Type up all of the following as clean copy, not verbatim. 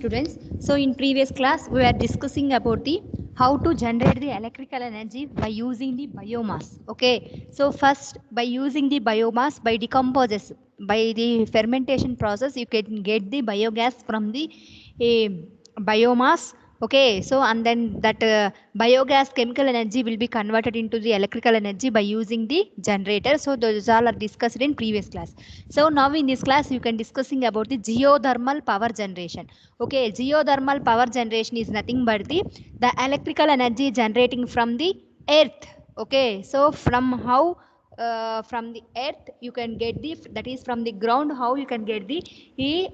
students. So in previous class we were discussing about the how to generate the electrical energy by using the biomass. Okay, so first by using the biomass, by decomposes, by the fermentation process, you can get the biogas from the biomass. Okay, so and then that biogas chemical energy will be converted into the electrical energy by using the generator. So those all are discussed in previous class. So now in this class you can discussing about the geothermal power generation. Okay, geothermal power generation is nothing but the electrical energy generating from the earth. Okay, so from how from the earth you can get the, that is from the ground, how you can get the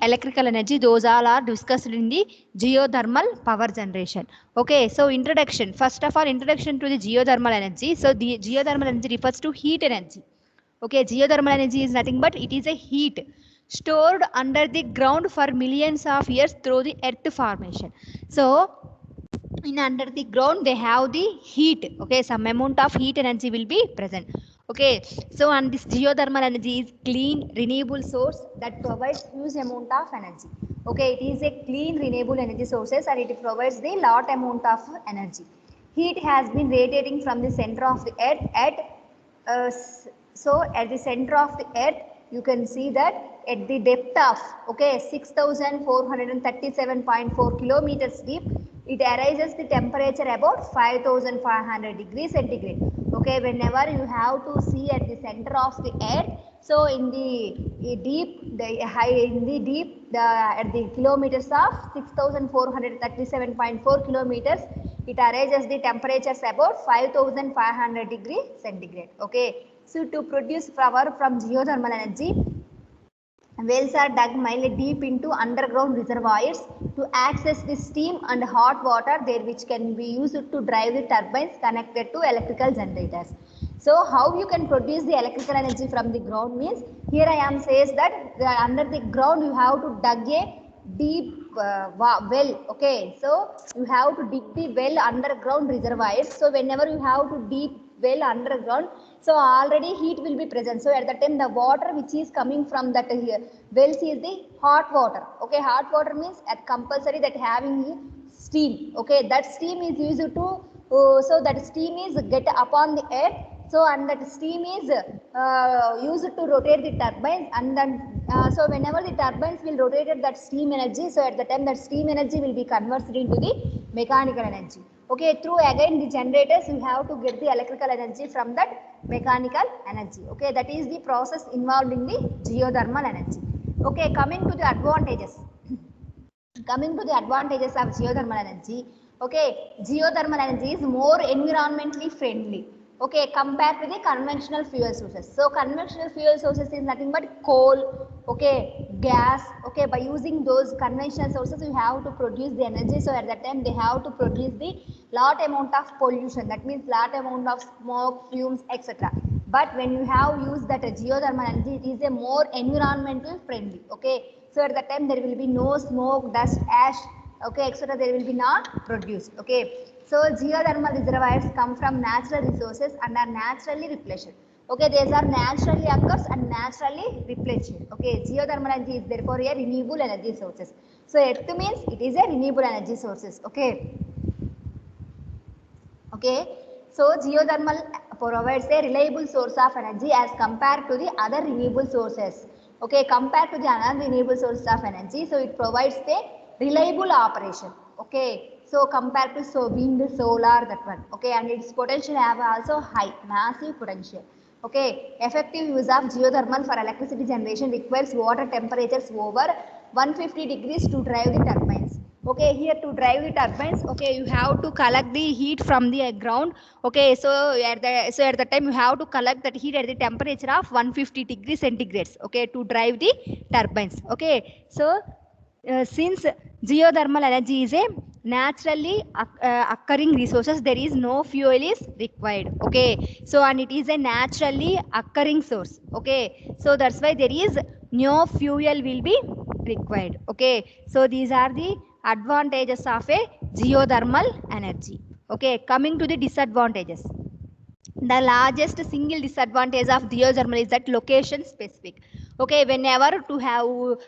electrical energy, those all are discussed in the geothermal power generation. Okay, so introduction, first of all introduction to the geothermal energy. So the geothermal energy refers to heat energy. Okay, geothermal energy is nothing but it is a heat stored under the ground for millions of years through the earth formation. So in under the ground they have the heat. Okay, some amount of heat energy will be present. Okay, so and this geothermal energy is clean renewable source that provides huge amount of energy. Okay, it is a clean renewable energy sources and it provides the lot amount of energy. Heat has been radiating from the center of the earth at so at the center of the earth you can see that at the depth of 6437.4 kilometers deep, it arises the temperature about 5500 degrees centigrade. Okay, whenever you have to see at the center of the earth, so in the deep, the high in the deep, the at the kilometers of 6437.4 kilometers, it arises the temperatures about 5500 degree centigrade. Okay, so to produce power from geothermal energy, wells are dug mile deep into underground reservoirs to access the steam and hot water there, which can be used to drive the turbines connected to electrical generators. So how you can produce the electrical energy from the ground means, here I am says that under the ground you have to dug a deep well. Okay, so you have to dig the well underground reservoirs. So whenever you have to deep well underground, so already heat will be present. So at the time the water which is coming from that here wells is the hot water. Okay, hot water means at compulsory that having steam. Okay, that steam is used to so that steam is get upon the earth. So and that steam is used to rotate the turbines, and then so whenever the turbines will rotate that steam energy, so at the time that steam energy will be converted into the mechanical energy. Okay, through again the generators you have to get the electrical energy from that mechanical energy. Okay, that is the process involved in the geothermal energy. Okay, coming to the advantages. Coming to the advantages of geothermal energy. Okay, geothermal energy is more environmentally friendly. Okay, compared to the conventional fuel sources. So conventional fuel sources is nothing but coal, okay, gas. Okay, by using those conventional sources you have to produce the energy. So at that time they have to produce the lot amount of pollution, that means lot amount of smoke, fumes, etc. But when you have used that geothermal energy, it is a more environmental friendly. Okay, so at that time there will be no smoke, dust, ash, okay, etc. There will be not produced. Okay, so geothermal reservoirs come from natural resources and are naturally replenished. Okay, these are naturally occurs and naturally replenished. Okay, geothermal energy is therefore a renewable energy sources. So earth means it is a renewable energy sources. Okay. Okay, so geothermal provides a reliable source of energy as compared to the other renewable sources. Okay, compared to the other renewable sources of energy, so it provides a reliable operation. Okay, so compared to wind, solar, that one. Okay, and its potential have also high, massive potential. Okay, effective use of geothermal for electricity generation requires water temperatures over 150 degrees to drive the turbines. Okay, here to drive the turbines, okay, you have to collect the heat from the ground. Okay, so at the time you have to collect that heat at the temperature of 150 degrees centigrades. Okay, to drive the turbines. Okay, so since geothermal energy is a naturally occurring resources, there is no fuel is required. Okay, so and it is a naturally occurring source. Okay, so that's why there is no fuel will be required. Okay, so these are the advantages of a geothermal energy. Okay, coming to the disadvantages. The largest single disadvantage of geothermal is that location specific. Okay, whenever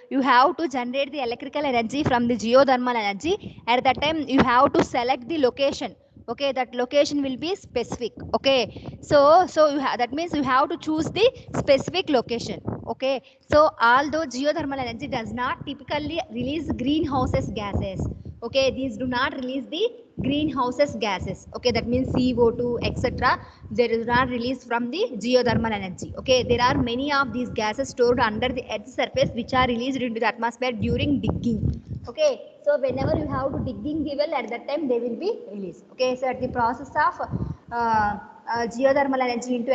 you have to generate the electrical energy from the geothermal energy, at that time you have to select the location. Okay, that location will be specific. Okay, so that means you have to choose the specific location. Okay, so although geothermal energy does not typically release greenhouses gases, okay, these do not release the greenhouses gases. Okay, that means CO2 etc. They do not release from the geothermal energy. Okay, there are many of these gases stored under the earth's surface which are released into the atmosphere during digging. Okay, so whenever you have to digging the well, at that time they will be released. Okay, so at the process of geothermal energy into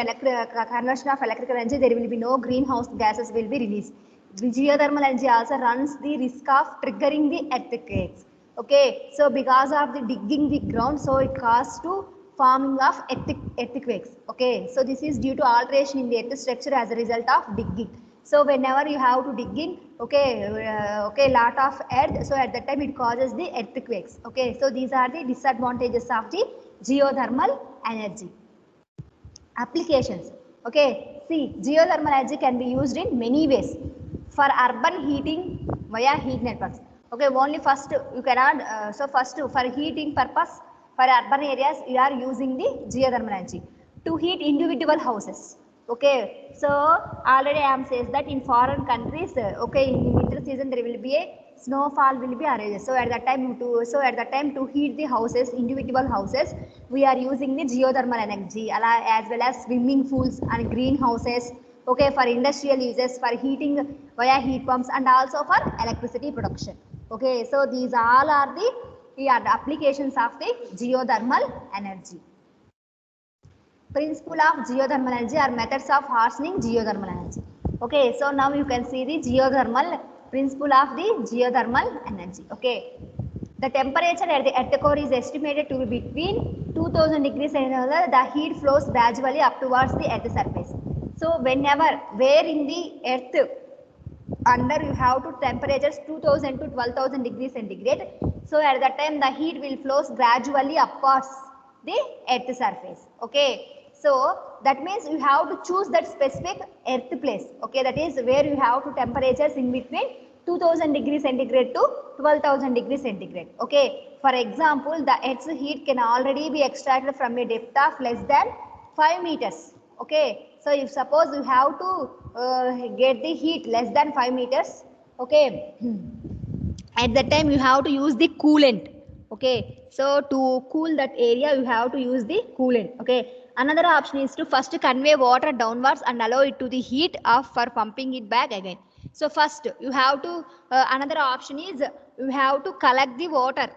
conversion of electrical energy, there will be no greenhouse gases will be released. The geothermal energy also runs the risk of triggering the earthquakes. Okay, so because of the digging the ground, so it causes to forming of earthquakes. Okay, so this is due to alteration in the earth structure as a result of digging. So whenever you have to digging, okay, lot of earth, so at that time it causes the earthquakes. Okay, so these are the disadvantages of the geothermal energy. Applications. Okay, see, geothermal energy can be used in many ways. For urban heating via heat networks. Okay, only first you cannot, so first for heating purpose for urban areas you are using the geothermal energy to heat individual houses. Okay, so already I am says that in foreign countries, okay, in winter season there will be a snowfall will be arranged. So at that time to heat the houses, individual houses, we are using the geothermal energy as well as swimming pools and greenhouses. Okay, for industrial uses, for heating via heat pumps and also for electricity production. Okay, so these all are the applications of the geothermal energy. Principle of geothermal energy or methods of harnessing geothermal energy. Okay, so now you can see the geothermal principle of the geothermal energy. Okay, the temperature at the earth core is estimated to be between 2000 degrees Celsius. The heat flows gradually up towards the earth surface. So whenever where in the earth under you have to temperatures 2000 to 12,000 degrees centigrade. So at that time the heat will flows gradually upwards the earth surface. Okay, so that means you have to choose that specific earth place. Okay, that is where you have to temperatures in between 2000 degrees centigrade to 12,000 degrees centigrade. Okay, for example, the earth's heat can already be extracted from a depth of less than 5 meters. Okay, so if suppose you have to get the heat less than 5 meters, okay, at that time you have to use the coolant. Okay, so to cool that area you have to use the coolant. Okay, another option is to first convey water downwards and allow it to the heat of for pumping it back again. So first you have to another option is you have to collect the water,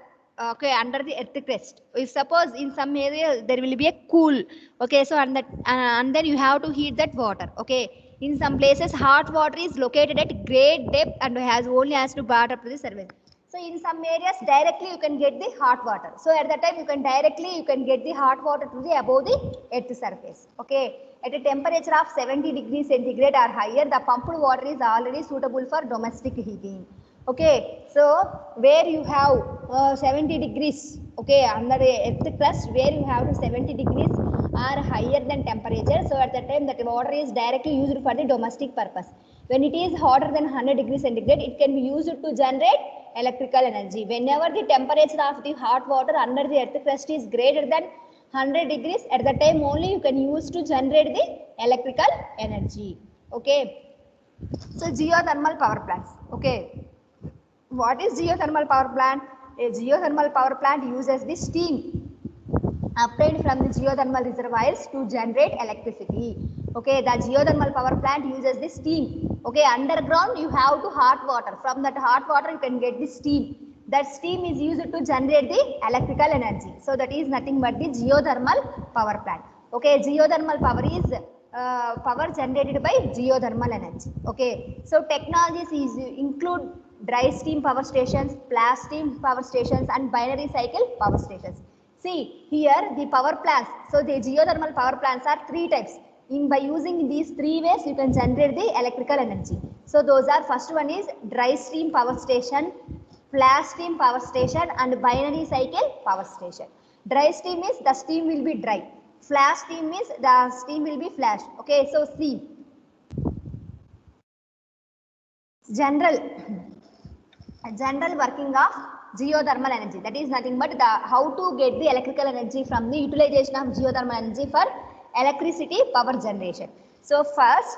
okay, under the earth crust. If suppose in some area there will be a cool, okay, so and then you have to heat that water. Okay, in some places hot water is located at great depth and has to bath up to the surface. So in some areas directly you can get the hot water. So at that time you can get the hot water to the above the earth surface. Okay, at a temperature of 70 degrees centigrade or higher, the pumped water is already suitable for domestic heating. Okay, so where you have 70 degrees, okay, under the earth crust where you have to 70 degrees or higher than temperature, so at that time that water is directly used for the domestic purpose. When it is hotter than 100 degrees centigrade, it can be used to generate electrical energy. Whenever the temperature of the hot water under the earth crust is greater than 100 degrees, at that time only you can use to generate the electrical energy. Okay, so geothermal power plants. Okay, what is geothermal power plant? A geothermal power plant uses the steam obtained from the geothermal reservoirs to generate electricity. Okay, the geothermal power plant uses the steam. Okay, underground you have to hot water. From that hot water you can get the steam. That steam is used to generate the electrical energy. So that is nothing but the geothermal power plant. Okay, geothermal power is power generated by geothermal energy. Okay, so technologies is include dry steam power stations, blast steam power stations and binary cycle power stations. See here the power plants. So the geothermal power plants are three types. By using these three ways you can generate the electrical energy. So those are, first one is dry steam power station, flash steam power station and binary cycle power station. Dry steam means the steam will be dry. Flash steam means the steam will be flashed. Okay, so see general working of geothermal energy. That is nothing but the how to get the electrical energy from the utilization of geothermal energy for electricity power generation. So first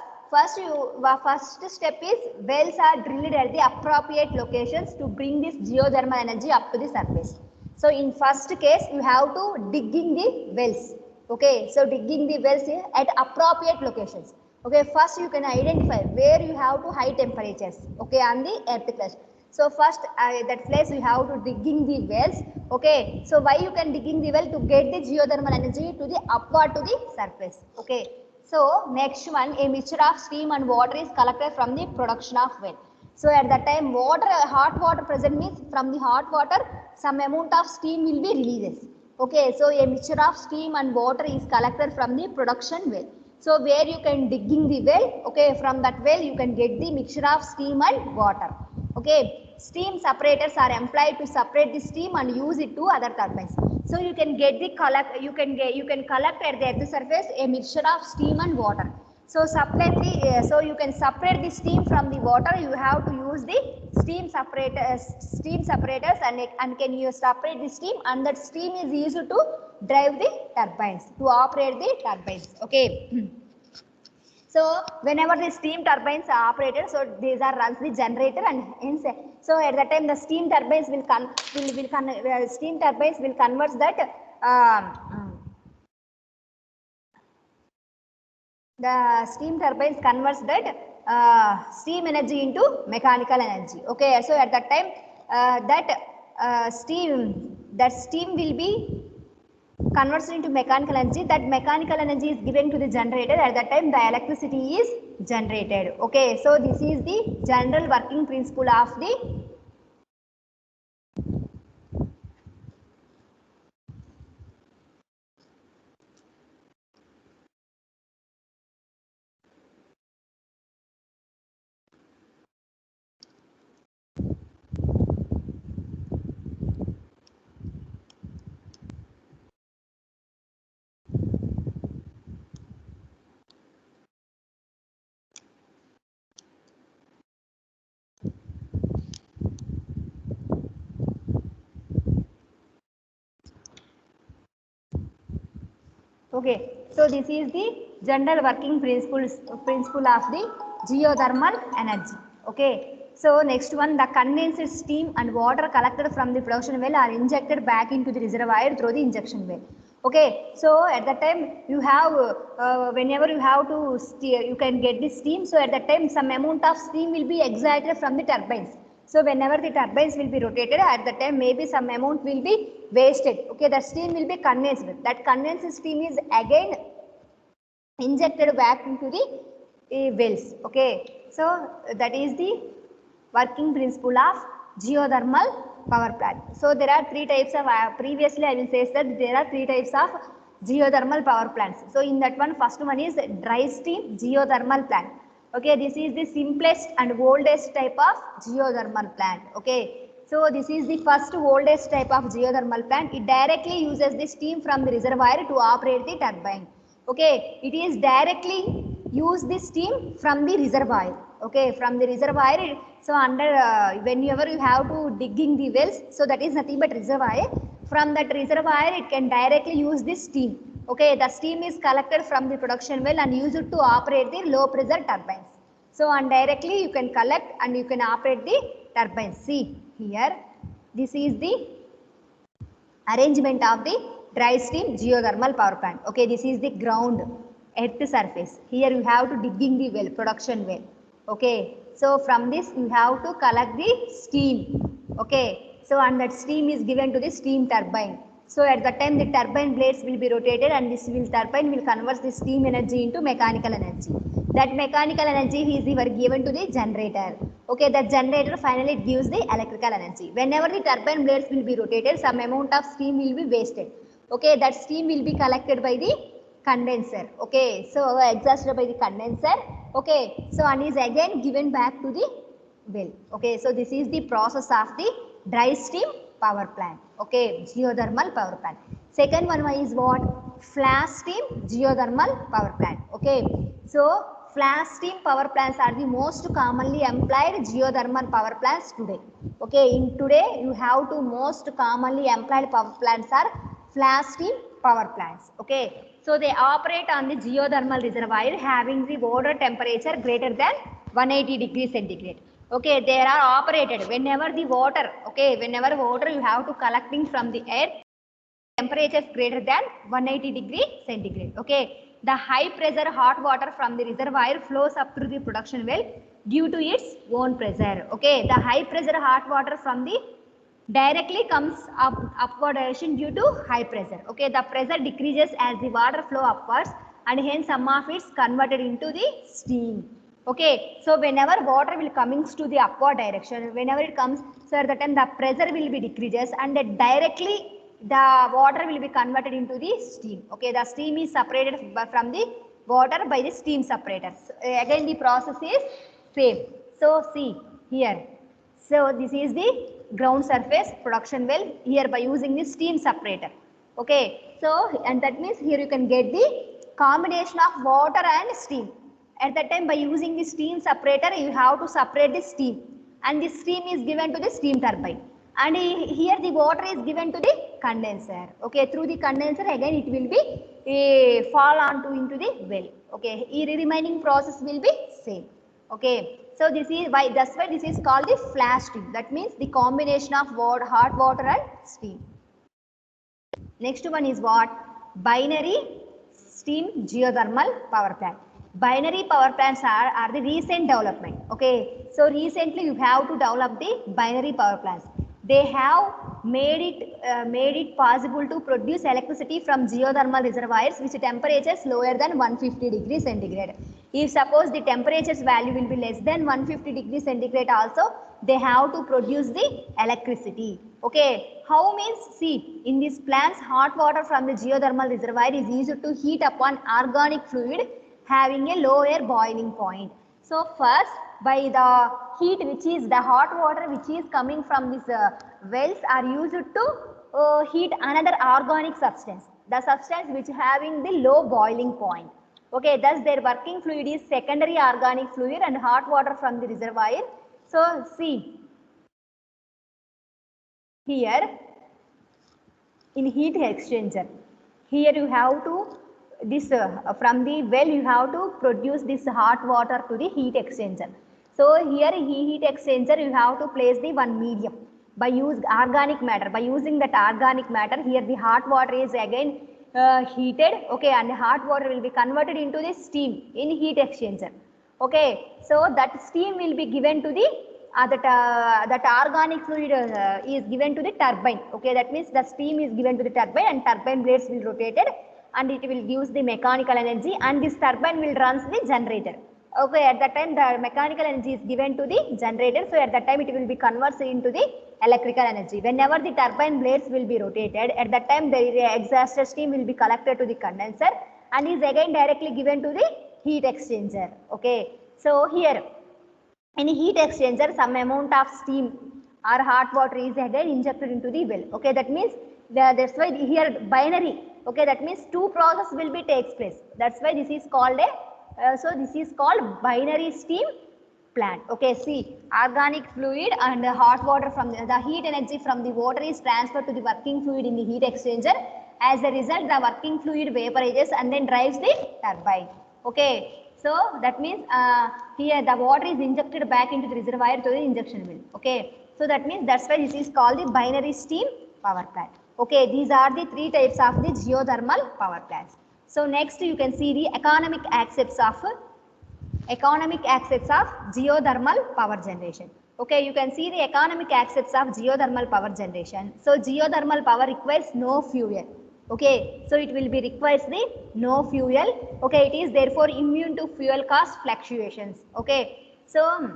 step is wells are drilled at the appropriate locations to bring this geothermal energy up to the surface. So in first case you have to digging the wells. Okay, so digging the wells at appropriate locations. Okay, first you can identify where you have to high temperatures. Okay, on the earth crust. So first that place you have to digging the wells. Okay, so why you can digging the well to get the geothermal energy to the upward to the surface. Okay, so next one, a mixture of steam and water is collected from the production of well. So at that time hot water present means from the hot water some amount of steam will be released. Okay, so a mixture of steam and water is collected from the production well. So where you can digging the well, okay, from that well you can get the mixture of steam and water. Okay, steam separators are employed to separate the steam and use it to other turbines. So you can get the you can collect at the earth surface a mixture of steam and water. So so you can separate the steam from the water. You have to use the steam separators and can you separate the steam, and that steam is used to drive the turbines, to operate the turbines. Okay. So whenever the steam turbines are operated, so these are runs the generator, and hence so at that time the steam turbines will convert that the steam turbines converts that steam energy into mechanical energy. Okay, so at that time that steam will be converts into mechanical energy. That mechanical energy is given to the generator. At that time the electricity is generated. Okay, so this is the general working principle of the okay, so this is the general working principle of the geothermal energy. Okay, so next one, the condensed steam and water collected from the production well are injected back into the reservoir through the injection well. Okay, so at that time you have whenever you have to steer, you can get the steam. So at that time some amount of steam will be excited from the turbines. So whenever the turbines will be rotated, at that time maybe some amount will be wasted. Okay, the steam will be condensed. That condensed steam is again injected back into the wells. Okay, so that is the working principle of geothermal power plant. So there are three types of previously I will say that there are three types of geothermal power plants. So in that one, first one is dry steam geothermal plant. Okay, this is the simplest and oldest type of geothermal plant. Okay, so this is the first oldest type of geothermal plant. It directly uses the steam from the reservoir to operate the turbine. Okay, it is directly use the steam from the reservoir. Okay, from the reservoir. So under whenever you have to digging the wells, so that is nothing but reservoir. From that reservoir, it can directly use the steam. Okay, the steam is collected from the production well and used to operate the low pressure turbines. So and directly you can collect and you can operate the turbines. See here, this is the arrangement of the dry steam geothermal power plant. Okay, this is the ground earth surface. Here you have to digging the well, production well. Okay, so from this you have to collect the steam. Okay, so and that steam is given to the steam turbine. So at the time the turbine blades will be rotated and this turbine will convert the steam energy into mechanical energy. That mechanical energy is given to the generator. Okay, the generator finally gives the electrical energy. Whenever the turbine blades will be rotated, some amount of steam will be wasted. Okay, that steam will be collected by the condenser. Okay, so exhausted by the condenser. Okay, so and is again given back to the well. Okay, so this is the process of the dry steam power plant. Okay, geothermal power plant. Second one is what? Flash steam geothermal power plant. Okay, so flash steam power plants are the most commonly employed geothermal power plants today. Okay, in today you have to most commonly employed power plants are flash steam power plants. Okay, so they operate on the geothermal reservoir having the water temperature greater than 180 degrees centigrade. Okay, they are operated whenever the water, okay, whenever water you have to collecting from the air, temperature is greater than 180 degree centigrade. Okay, the high pressure hot water from the reservoir flows up through the production well due to its own pressure. Okay, the high pressure hot water from the directly comes upward direction due to high pressure. Okay, the pressure decreases as the water flow upwards and hence some of it is converted into the steam. Okay, so whenever water will coming to the upward direction, whenever it comes, so at the time the pressure will be decreases and directly the water will be converted into the steam. Okay, the steam is separated from the water by the steam separators. Again the process is same. So see here. So this is the ground surface production well here by using the steam separator. Okay, so and that means here you can get the combination of water and steam. At that time by using the steam separator you have to separate the steam and the steam is given to the steam turbine and here the water is given to the condenser. Okay, through the condenser again it will be fall onto into the well. Okay, remaining process will be same. Okay, so this is why, that's why this is called the flash steam. That means the combination of water, hot water and steam. Next one is what? Binary steam geothermal power plant. Binary power plants are the recent development. Okay, so recently you have to develop the binary power plants. They have made it possible to produce electricity from geothermal reservoirs which temperatures lower than 150 degrees centigrade. If suppose the temperatures value will be less than 150 degrees centigrade also, they have to produce the electricity. Okay, how means, see, in these plants hot water from the geothermal reservoir is used to heat upon organic fluid having a lower boiling point. So first by the heat which is the hot water which is coming from these wells are used to heat another organic substance, the substance which having the low boiling point. Okay, thus their working fluid is secondary organic fluid and hot water from the reservoir. So see here in heat exchanger, here you have to this from the well you have to produce this hot water to the heat exchanger. So here heat exchanger you have to place the one medium by use organic matter. By using that organic matter, here the hot water is again heated. Okay, and the hot water will be converted into the steam in heat exchanger. Okay, so that steam will be given to the that organic fluid is given to the turbine. Okay, that means the steam is given to the turbine and turbine blades will rotated and it will give the mechanical energy and this turbine will runs the generator. Okay, at that time the mechanical energy is given to the generator, so at that time it will be converted into the electrical energy. Whenever the turbine blades will be rotated, at that time the exhaust steam will be collected to the condenser and is again directly given to the heat exchanger. Okay, so here in heat exchanger some amount of steam or hot water is again injected into the well. Okay, that means that's why here binary. Okay, that means two process will be takes place. That's why this is called a so this is called binary steam plant. Okay, see, organic fluid and hot water from the heat energy from the water is transferred to the working fluid in the heat exchanger. As a result, the working fluid vaporizes and then drives the turbine. Okay, so that means here the water is injected back into the reservoir to the injection well. Okay, so that means that's why this is called the binary steam power plant. Okay, these are the three types of the geothermal power plants. So next you can see the economic aspects of geothermal power generation. Okay, you can see the economic aspects of geothermal power generation. So geothermal power requires no fuel. Okay, so it will be requires the no fuel. Okay, it is therefore immune to fuel cost fluctuations. Okay, so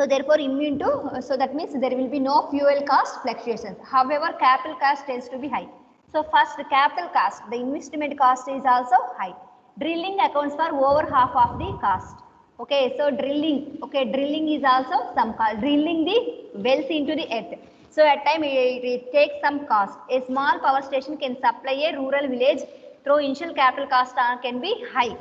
therefore immune to, so that means there will be no fuel cost fluctuations. However, capital cost tends to be high. So first the capital cost, the investment cost is also high. Drilling accounts for over half of the cost. Okay, so drilling, okay, drilling is also some cost, drilling the wells into the earth. So at time it takes some cost. A small power station can supply a rural village through initial capital cost can be high.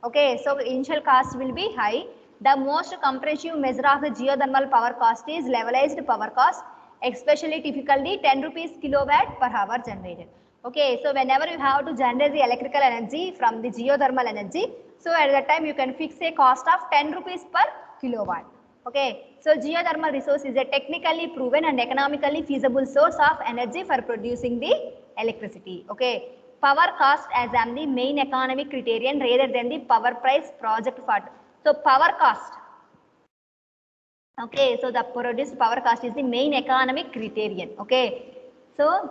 Okay, so initial cost will be high. The most comprehensive measure of the geothermal power cost is levelized power cost, especially typically 10 rupees kilowatt per hour generated. Okay, so whenever you have to generate the electrical energy from the geothermal energy, so at that time you can fix a cost of 10 rupees per kilowatt. Okay, so geothermal resource is a technically proven and economically feasible source of energy for producing the electricity. Okay, power cost as the main economic criterion rather than the power price project for. So power cost. Okay, so the produced power cost is the main economic criterion. Okay, so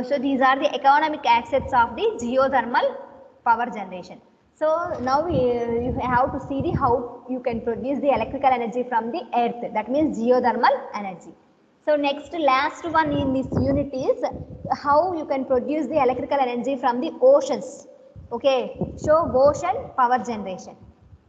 so these are the economic aspects of the geothermal power generation. So now you have to see the how you can produce the electrical energy from the earth. That means geothermal energy. So next last one in this unit is how you can produce the electrical energy from the oceans. Okay, so ocean power generation.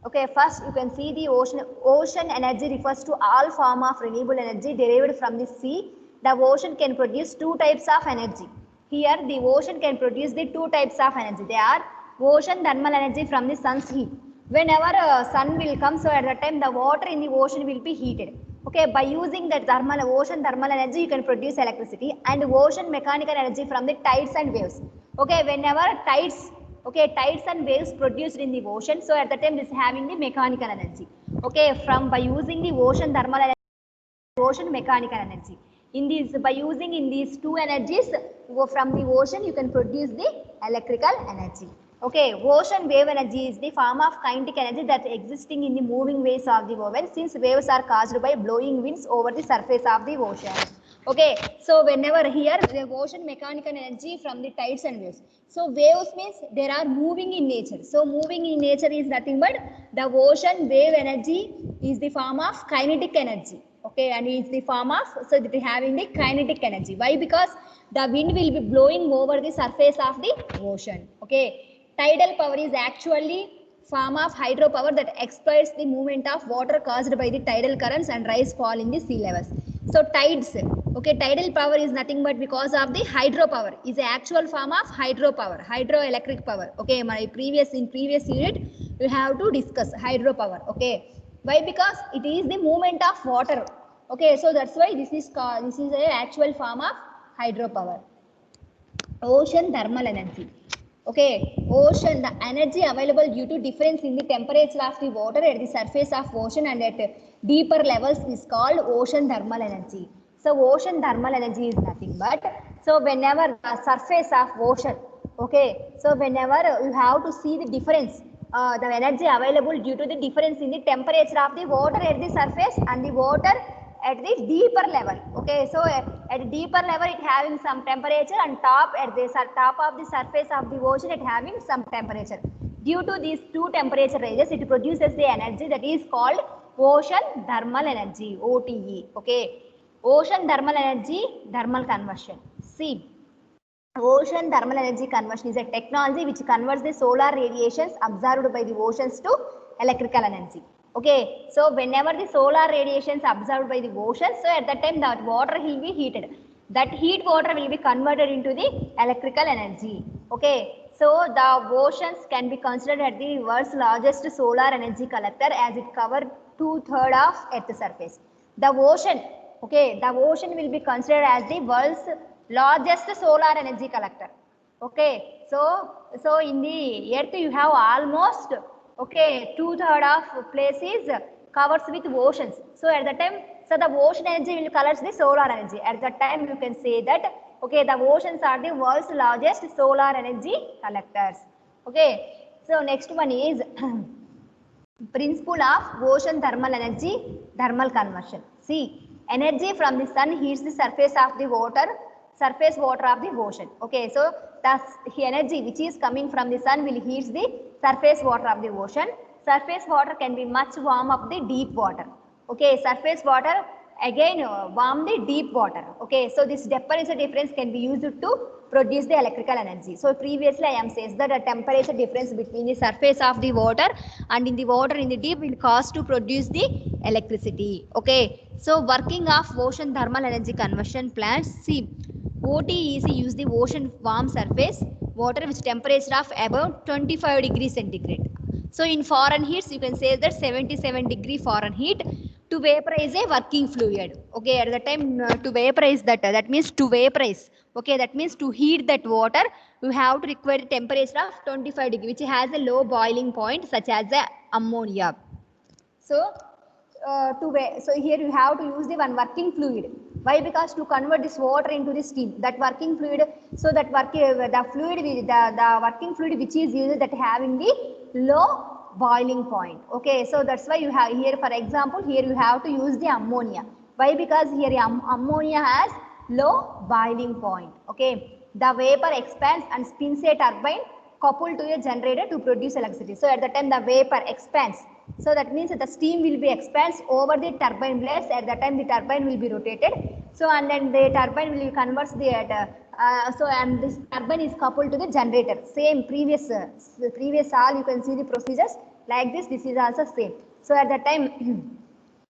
Okay, first you can see the ocean. Ocean energy refers to all form of renewable energy derived from the sea. The ocean can produce two types of energy. Here the ocean can produce the two types of energy. They are ocean thermal energy from the sun's heat. Whenever sun will come, so at that time the water in the ocean will be heated. Okay, by using that ocean thermal energy, you can produce electricity, and ocean mechanical energy from the tides and waves. Okay, whenever tides, okay, tides and waves produced in the ocean, so at that time this is having the mechanical energy. Okay, from by using the ocean thermal energy, ocean mechanical energy. In these, by using in these two energies from the ocean, you can produce the electrical energy. Okay, ocean wave energy is the form of kinetic energy that existing in the moving waves of the ocean, since waves are caused by blowing winds over the surface of the ocean. Okay, so whenever here the ocean mechanical energy from the tides and waves. So waves means they are moving in nature. So moving in nature is nothing but the ocean wave energy is the form of kinetic energy. Okay, and it's the form of, so that having the kinetic energy. Why? Because the wind will be blowing over the surface of the ocean. Okay, tidal power is actually form of hydropower that exploits the movement of water caused by the tidal currents and rise fall in the sea levels. So tides, okay, tidal power is nothing but because of the hydropower, is the actual form of hydropower, hydroelectric power. Okay, in previous unit we have to discuss hydropower. Okay, why? Because it is the movement of water. Okay, so that's why this is a actual form of hydropower. Ocean thermal energy. Okay, ocean, the energy available due to difference in the temperature of the water at the surface of ocean and at deeper levels is called ocean thermal energy. So ocean thermal energy is nothing but, so whenever the surface of ocean, okay, so whenever you have to see the difference, the energy available due to the difference in the temperature of the water at the surface and the water at the deeper level. Okay, so at deeper level it having some temperature, and top at the top of the surface of the ocean it having some temperature. Due to these two temperature ranges, it produces the energy that is called ocean thermal energy, OTE. Okay, ocean thermal energy, thermal conversion. See, ocean thermal energy conversion is a technology which converts the solar radiations absorbed by the oceans to electrical energy. Okay, so whenever the solar radiations absorbed by the ocean, so at that time that water will be heated. That heat water will be converted into the electrical energy. Okay, so the oceans can be considered as the world's largest solar energy collector, as it covers 2/3 of Earth's surface. The ocean, okay, the ocean will be considered as the world's largest solar energy collector. Okay, so in the earth you have almost, okay, 2/3 of places covers with oceans. So at that time, so the ocean energy will collect the solar energy. At that time you can say that, okay, the oceans are the world's largest solar energy collectors. Okay, so next one is principle of ocean thermal energy, thermal conversion. See, energy from the sun heats the surface of the water, surface water of the ocean. Okay, so the energy which is coming from the sun will heat the surface water of the ocean. Surface water can be much warm up the deep water. Okay, surface water again warm the deep water. Okay, so this temperature difference can be used to produce the electrical energy. So previously I am says that the temperature difference between the surface of the water and in the water in the deep will cause to produce the electricity. Okay, so working of ocean thermal energy conversion plants. See, OTEC use the ocean warm surface water with temperature of about 25 degrees centigrade. So in Fahrenheit, you can say that 77 degree Fahrenheit to vaporize a working fluid. Okay, at the time to vaporize that means to vaporize. Okay, that means to heat that water, you have to require a temperature of 25 degree, which has a low boiling point, such as the ammonia. So so here you have to use the one working fluid. Why? Because to convert this water into the steam, that working fluid, so that the fluid the working fluid which is used, that having the low boiling point. Okay, so that's why you have here, for example, here you have to use the ammonia. Why? Because here ammonia has low boiling point. Okay, the vapor expands and spins a turbine coupled to a generator to produce electricity. So at the time the vapor expands, so that means that the steam will be expands over the turbine blades. At that time the turbine will be rotated. So and then the turbine will converts the so and this turbine is coupled to the generator. Same previous all you can see the procedures like this. This is also same. So at that time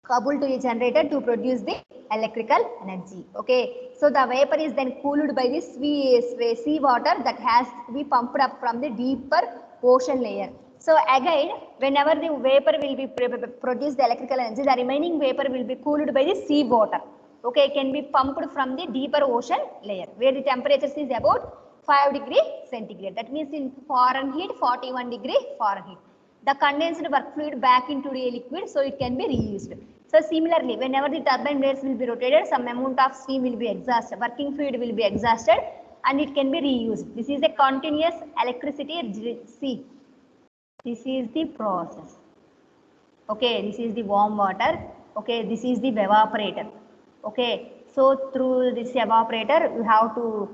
coupled to a generator to produce the electrical energy. Okay, so the vapor is then cooled by this sea water that has to be pumped up from the deeper ocean layer. So again, whenever the vapor will be produce the electrical energy, the remaining vapor will be cooled by the sea water. Okay, can be pumped from the deeper ocean layer where the temperature is about 5 degree centigrade. That means in Fahrenheit 41 degree Fahrenheit. The condensed work fluid back into the liquid, so it can be reused. So similarly, whenever the turbine blades will be rotated, some amount of steam will be exhausted, working fluid will be exhausted, and it can be reused. This is a continuous electricity. See, this is the process. Okay, this is the warm water. Okay, this is the evaporator. Okay, so through this evaporator, you have to,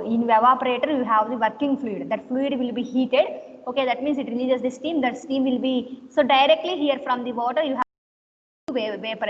in evaporator, you have the working fluid. That fluid will be heated. Okay, that means it releases the steam. That steam will be, so directly here from the water, you have vapor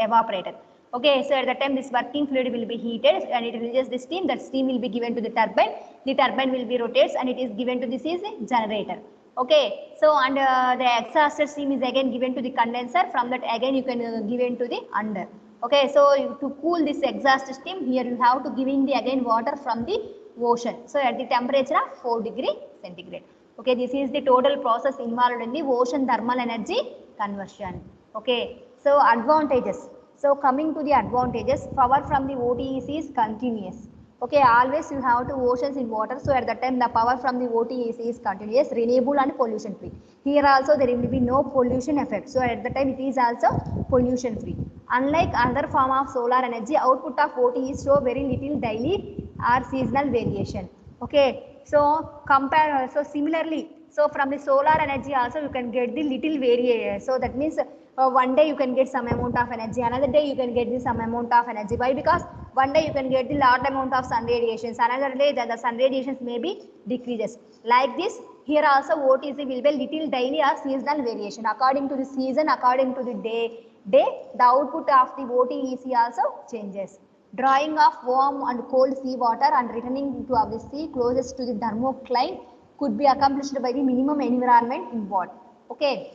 evaporator. Okay, so at the time this working fluid will be heated and it releases the steam. That steam will be given to the turbine. The turbine will be rotates and it is given to this is a generator. Okay, so and the exhausted steam is again given to the condenser. From that again you can give into the under. Okay, so to cool this exhaust steam, here you have to give in the again water from the ocean. So at the temperature of 4 degree centigrade. Okay, this is the total process involved in the ocean thermal energy conversion. Okay, so advantages. So coming to the advantages, power from the OTEC is continuous. Okay, always you have to oceans in water. So at that time the power from the OTEC is continuous, renewable and pollution free. Here also there will be no pollution effect. So at the time it is also pollution free. Unlike other form of solar energy, output of OTE show very little daily or seasonal variation. Okay, so compare, so similarly, so from the solar energy also you can get the little variation. So that means one day you can get some amount of energy, another day you can get the some amount of energy. Why? Because one day you can get the large amount of sun radiations, another day the sun radiations may be decreases. Like this, here also OTC will be little daily or seasonal variation. According to the season, according to the day, the output of the OTEC also changes. Drawing of warm and cold sea water and returning to the sea closest to the thermocline could be accomplished by the minimum environment involved. Okay,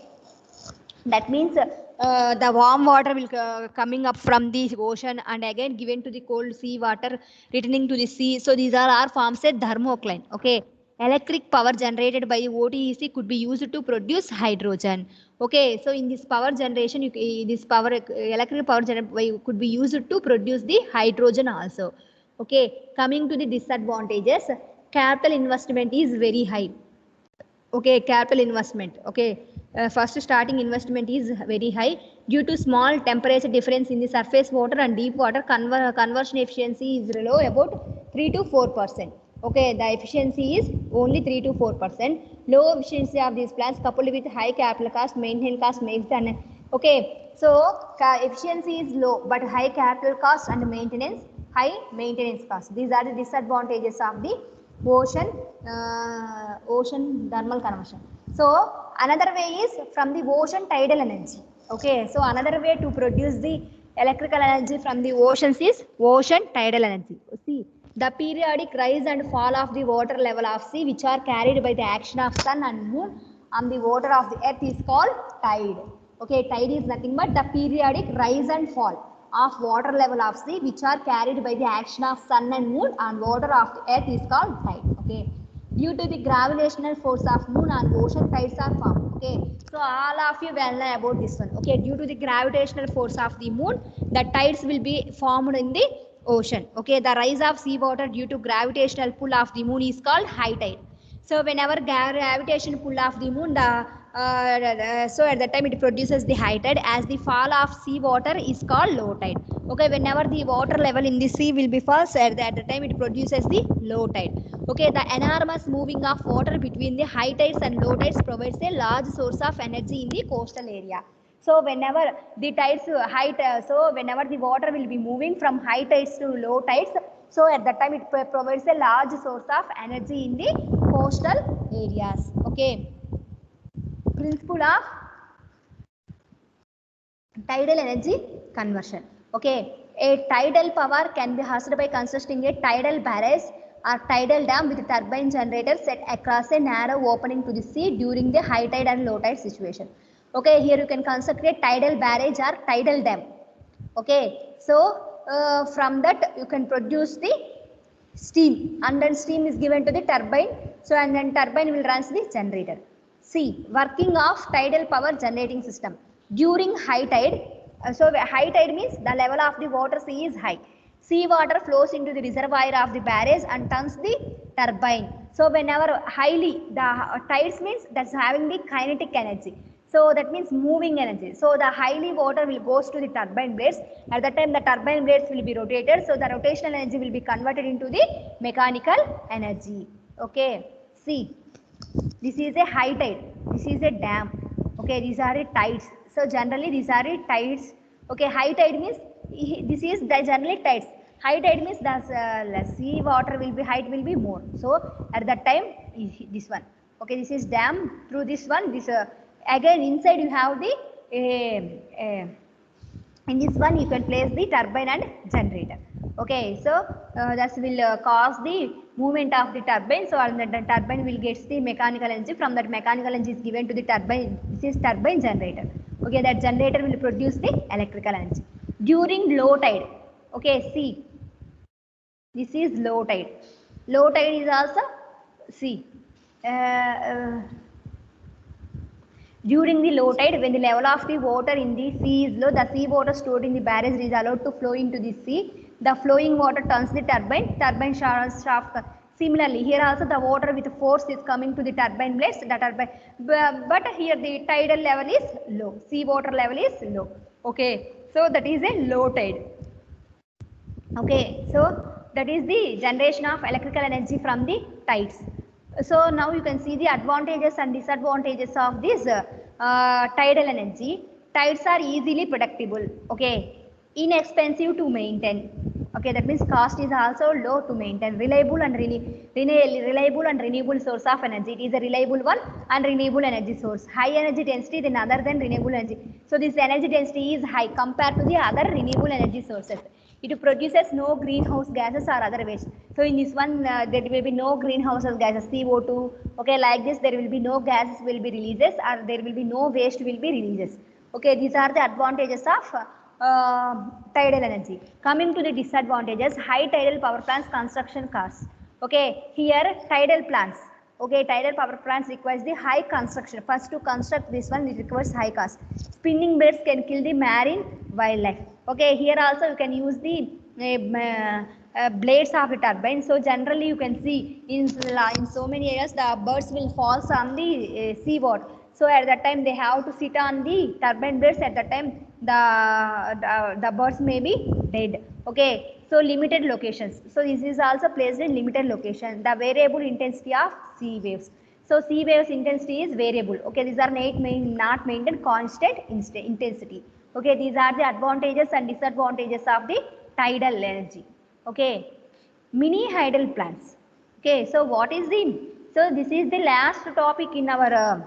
that means the warm water will coming up from the ocean and again given to the cold sea water returning to the sea. So these are our forms of thermocline. Okay, electric power generated by OTEC could be used to produce hydrogen. Okay, so in this power generation, this power electric power could be used to produce the hydrogen also. Okay, coming to the disadvantages, capital investment is very high. Okay, capital investment. Okay, first starting investment is very high due to small temperature difference in the surface water and deep water. Conversion efficiency is low, about 3 to 4%. Okay, the efficiency is only 3 to 4%. Low efficiency of these plants coupled with high capital cost, maintenance cost makes the okay. So efficiency is low, but high capital cost and high maintenance cost. These are the disadvantages of the ocean thermal conversion. So another way is from the ocean tidal energy. Okay, so another way to produce the electrical energy from the oceans is ocean tidal energy. See, the periodic rise and fall of the water level of sea, which are carried by the action of sun and moon on the water of the earth, is called tide. Okay, tide is nothing but the periodic rise and fall of water level of sea, which are carried by the action of sun and moon, and water of the earth is called tide. Okay, due to the gravitational force of moon and ocean tides are formed. Okay, so all of you well know about this one. Okay, due to the gravitational force of the moon, the tides will be formed in the ocean. Okay, the rise of sea water due to gravitational pull of the moon is called high tide. So whenever gravitation pull of the moon, so at that time it produces the high tide, as the fall of sea water is called low tide. Okay, whenever the water level in the sea will be falls, at the time it produces the low tide. Okay, the enormous moving of water between the high tides and low tides provides a large source of energy in the coastal area. So whenever the tides so whenever the water will be moving from high tides to low tides, so at that time it provides a large source of energy in the coastal areas. Okay, principle of tidal energy conversion. Okay, a tidal power can be harnessed by constructing a tidal barrage or tidal dam with turbine generators set across a narrow opening to the sea during the high tide and low tide situation. Okay, here you can construct a tidal barrage or tidal dam. Okay, so from that you can produce the steam, and then steam is given to the turbine, so and then turbine will run the generator. See, working of tidal power generating system during high tide. So high tide means the level of the water sea is high. Sea water flows into the reservoir of the barrage and turns the turbine. So whenever highly the tides means that's having the kinetic energy. So that means moving energy. So the highly water will goes to the turbine blades. At that time the turbine blades will be rotated. So the rotational energy will be converted into the mechanical energy. Okay. See, this is a high tide. This is a dam. Okay. These are the tides. So generally these are the tides. Okay. High tide means this is the generally tides. High tide means the sea water will be height will be more. So at that time this one. Okay. This is dam. Through this one this. Again inside you have the in this one you can place the turbine and generator. Okay, so that will cause the movement of the turbine. So the turbine will get the mechanical energy. From that mechanical energy is given to the turbine. This is turbine generator. Okay, that generator will produce the electrical energy during low tide. Okay, see, this is low tide. Low tide is also see. During the low tide, when the level of the water in the sea is low, the sea water stored in the barrage is allowed to flow into the sea. The flowing water turns the turbine shaft. Similarly, here also the water with force is coming to the turbine blades. But here the tidal level is low. Sea water level is low. Okay, so that is a low tide. Okay, so that is the generation of electrical energy from the tides. So now you can see the advantages and disadvantages of this tidal energy. Tides are easily predictable. Okay, inexpensive to maintain. Okay, that means cost is also low to maintain. Reliable and renewable source of energy. It is a reliable one and renewable energy source. High energy density than other than renewable energy. So this energy density is high compared to the other renewable energy sources. It produces no greenhouse gases or other waste. So in this one there will be no greenhouse gases, CO2. Okay, like this there will be no gases will be releases, or there will be no waste will be releases. Okay, these are the advantages of tidal energy. Coming to the disadvantages, high tidal power plants construction costs. Okay, here tidal plants. Okay, tidal power plants requires the high construction. First to construct this one, it requires high cost. Spinning blades can kill the marine wildlife. Okay, here also you can use the blades of the turbine. So generally you can see in so many areas the birds will fall on the sea water. So at that time they have to sit on the turbine blades. At that time the birds may be dead. Okay, so limited locations. So this is also placed in limited location. The variable intensity of sea waves. So sea waves intensity is variable. Okay, these are not maintained constant intensity. Okay, these are the advantages and disadvantages of the tidal energy. Okay, mini hydel plants. Okay, so what is the? So this is the last topic in our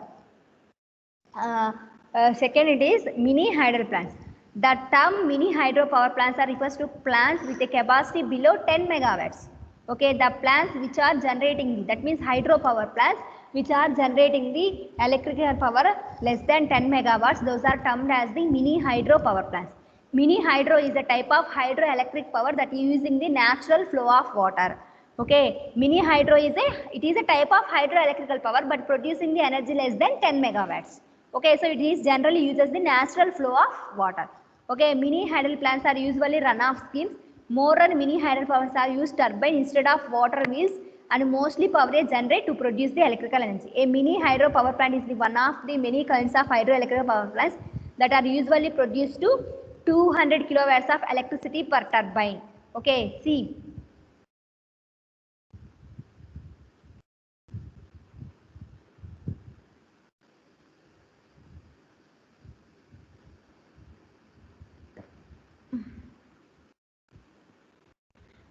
second. It is mini hydel plants. The term mini hydropower plants are refers to plants with a capacity below 10 megawatts. Okay, the plants which are generating, that means hydropower plants which are generating the electrical power less than 10 megawatts, those are termed as the mini hydropower plants. Mini hydro is a type of hydroelectric power that is using the natural flow of water. Okay, mini hydro is a type of hydroelectrical power, but producing the energy less than 10 megawatts. Okay, so it is generally uses the natural flow of water. Okay, mini hydel plants are usually runoff schemes. Modern mini hydel plants are used turbine instead of water wheels and mostly power a generator to produce the electrical energy. A mini hydro power plant is the one of the many kinds of hydroelectric power plants that are usually produced to 200 kilowatts of electricity per turbine. Okay, see.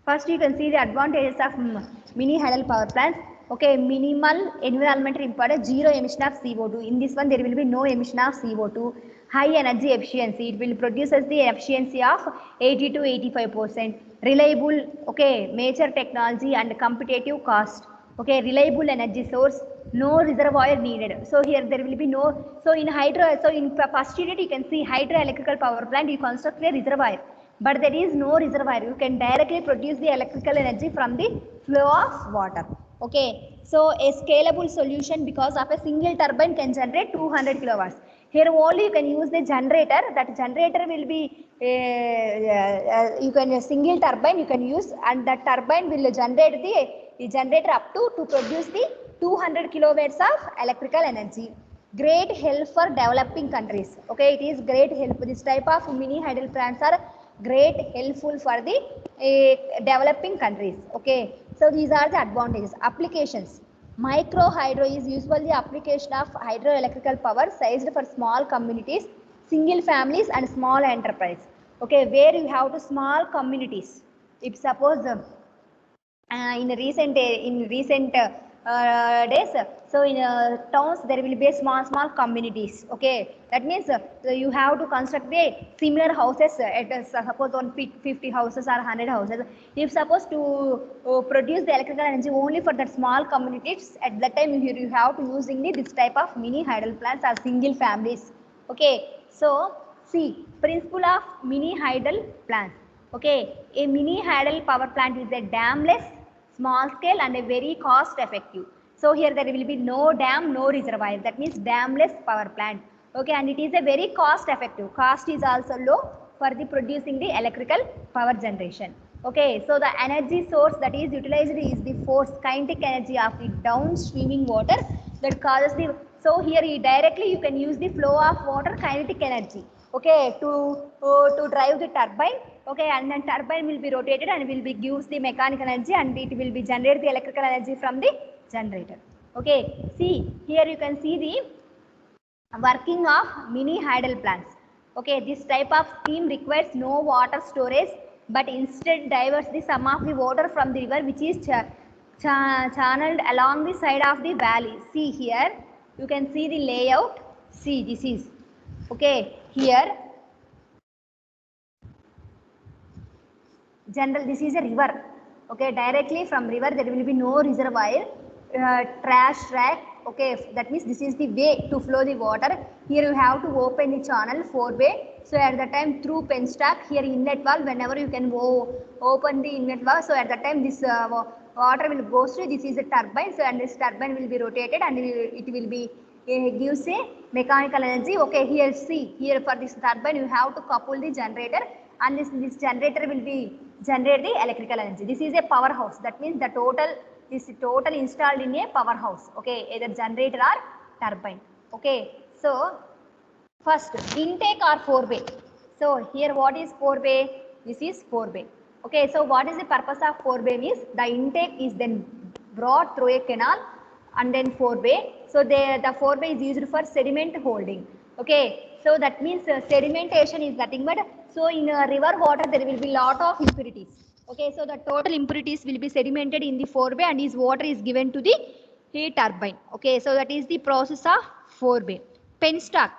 First, you can see the advantages of mini hydel power plants. Okay, minimal environmental impact, zero emission of CO2. In this one, there will be no emission of CO2. High energy efficiency. It will produces the efficiency of 80 to 85%. Reliable, okay, major technology and competitive cost. Okay, reliable energy source. No reservoir needed. So here there will be no. So in hydro, so in first unit you can see hydroelectrical power plant. You construct a reservoir, but there is no reservoir. You can directly produce the electrical energy from the flow of water. Okay, so a scalable solution because of a single turbine can generate 200 kilowatts. Here only you can use the generator. That generator will be you can a single turbine you can use, and that turbine will generate the generator up to produce the 200 kilowatts of electrical energy. Great help for developing countries. Okay, it is great help. This type of mini hydel plants are great helpful for the developing countries. Okay, so these are the advantages. Applications. Micro hydro is usually the application of hydroelectrical power sized for small communities, single families and small enterprise. Okay, where you have to small communities. If suppose in recent days, so in towns there will be small communities. Okay, that means you have to construct the similar houses at suppose on 50 houses or 100 houses. If suppose to produce the electrical energy only for that small communities, at that time you have to using this type of mini hydel plants or single families. Okay, so see principle of mini hydel plants. Okay, a mini hydel power plant is a damless, small scale and a very cost effective. So here there will be no dam, no reservoir. That means damless power plant. Okay, and it is a very cost effective. Cost is also low for the producing the electrical power generation. Okay, so the energy source that is utilized is the force kinetic energy of the downstreaming water that causes the. So here directly you can use the flow of water kinetic energy. Okay, to drive the turbine. Okay, and then turbine will be rotated and will be gives the mechanical energy and it will be generate the electrical energy from the generator. Okay, see here you can see the working of mini hydel plants. Okay, this type of scheme requires no water storage, but instead diverts the sum of the water from the river which is channeled along the side of the valley. See here, you can see the layout. See, this is okay. Here this is a river. Okay, directly from river there will be no reservoir, trash track. Okay, that means this is the way to flow the water. Here you have to open the channel 4-way. So at the time through penstock, here inlet valve, whenever you can open the inlet valve, so at the time this water will go through. This is a turbine, so and this turbine will be rotated and it will be gives a mechanical energy. Okay, here see, here for this turbine you have to couple the generator, and this generator will be generate the electrical energy. This is a powerhouse. That means the total installed in a powerhouse. Okay, either generator or turbine. Okay, so first intake or 4-way. So here what is 4-way? This is 4-way. Okay, so what is the purpose of 4-way means the intake is then brought through a canal and then 4-way. So the 4-way is used for sediment holding. Okay, so that means sedimentation is nothing but, so in river water there will be lot of impurities. Okay, so the total impurities will be sedimented in the 4-way and this water is given to the heat turbine. Okay, so that is the process of 4-way. Penstock.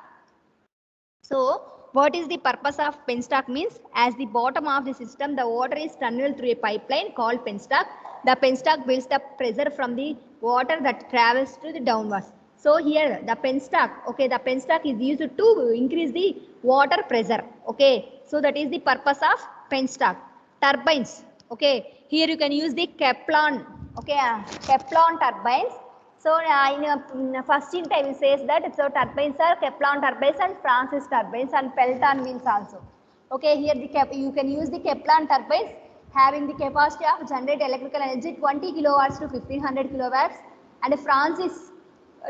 So what is the purpose of penstock means, as the bottom of the system the water is tunneled through a pipeline called penstock. The penstock builds the pressure from the water that travels to the downwards. So here the penstock, okay, the penstock is used to increase the water pressure. Okay, so that is the purpose of penstock. Turbines. Okay, here you can use the Kaplan. Okay, Kaplan turbines. So in first hint I will say that so turbines are Kaplan turbines and Francis turbines and Pelton wheels also. Okay, here you can use the Kaplan turbines having the capacity of generate electrical energy 20 kilowatts to 1500 kilowatts, and Francis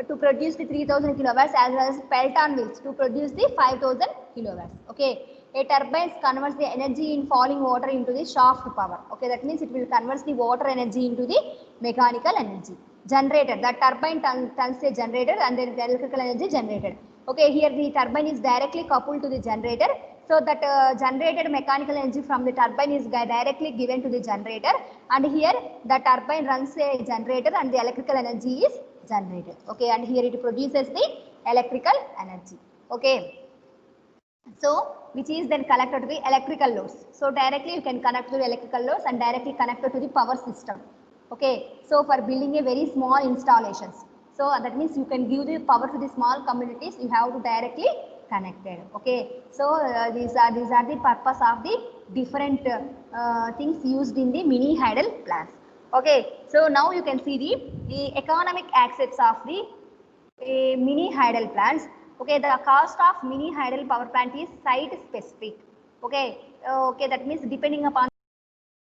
to produce the 3000 kilowatts, as well as Pelton wheels to produce the 5000 kilowatts. Okay, a turbine converts the energy in falling water into the shaft power. Okay, that means it will convert the water energy into the mechanical energy. Generated, the turbine turns a generator and then the electrical energy generated. Okay, here the turbine is directly coupled to the generator, so that generated mechanical energy from the turbine is directly given to the generator, and here the turbine runs a generator and the electrical energy is generated. Okay, and here it produces the electrical energy. Okay, so which is then connected to the electrical loads. So directly you can connect to the electrical loads and directly connected to the power system. Okay, so for building a very small installations, so that means you can give the power to the small communities, you have to directly connected. Okay, so these are the purpose of the different things used in the mini hydel plants. Okay, so now you can see the economic aspects of the mini hydel plants. Okay, the cost of mini hydel power plant is site specific. Okay, okay, that means depending upon,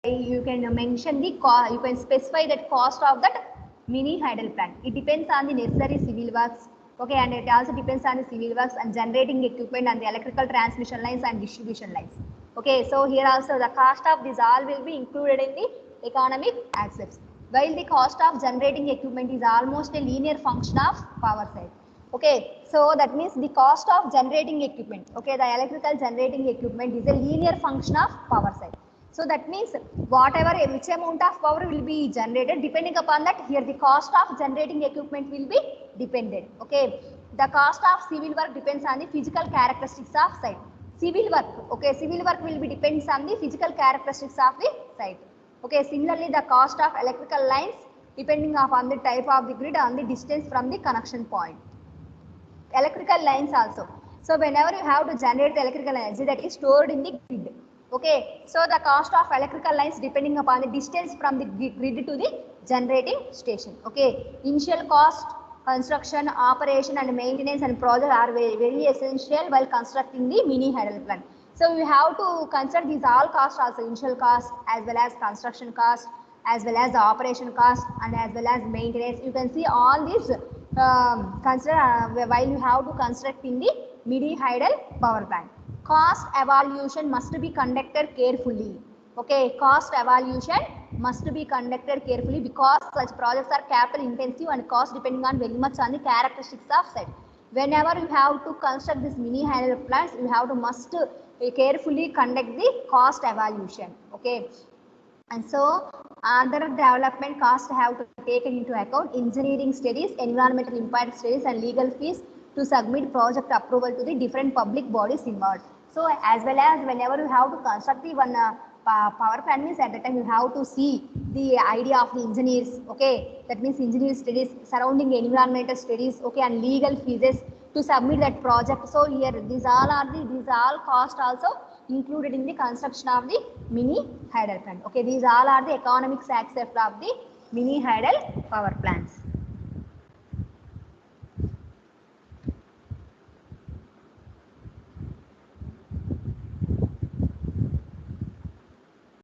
you can mention the cost, you can specify that cost of that mini hydel plant. It depends on the necessary civil works. Okay, and it also depends on the civil works and generating equipment and the electrical transmission lines and distribution lines. Okay, so here also the cost of this all will be included in the economic aspects, while the cost of generating equipment is almost a linear function of power side. Okay, so that means the cost of generating equipment, okay, the electrical generating equipment is a linear function of power side. So that means whatever, which amount of power will be generated, depending upon that, here the cost of generating equipment will be dependent. Okay, the cost of civil work depends on the physical characteristics of site. Civil work, okay, civil work will be depends on the physical characteristics of the site. Okay, similarly the cost of electrical lines depending upon the type of the grid and the distance from the connection point. Electrical lines also. So whenever you have to generate the electrical energy, that is stored in the grid. Okay, so the cost of electrical lines depending upon the distance from the grid to the generating station. Okay, initial cost, construction, operation and maintenance and project are very essential while constructing the mini hydel plant. So you have to consider these all costs also, initial cost as well as construction cost, as well as the operation cost and as well as maintenance. You can see all these consider while you have to construct in the mini hydel power plant. Cost evaluation must be conducted carefully. Okay, cost evaluation must be conducted carefully because such projects are capital intensive and cost depending on very much on the characteristics of site. Whenever you have to construct this mini hydel plants, you have to must carefully conduct the cost evaluation. Okay, and so other development costs have to be taken into account, engineering studies, environmental impact studies and legal fees to submit project approval to the different public bodies involved. So as well as whenever you have to construct the one power plant, means at that time you have to see the idea of the engineers. Okay, that means engineering studies, surrounding environmental studies, okay, and legal fees to submit that project. So here these all cost also included in the construction of the mini hydel plant. Okay, these all are the economic aspects of the mini hydel power plants.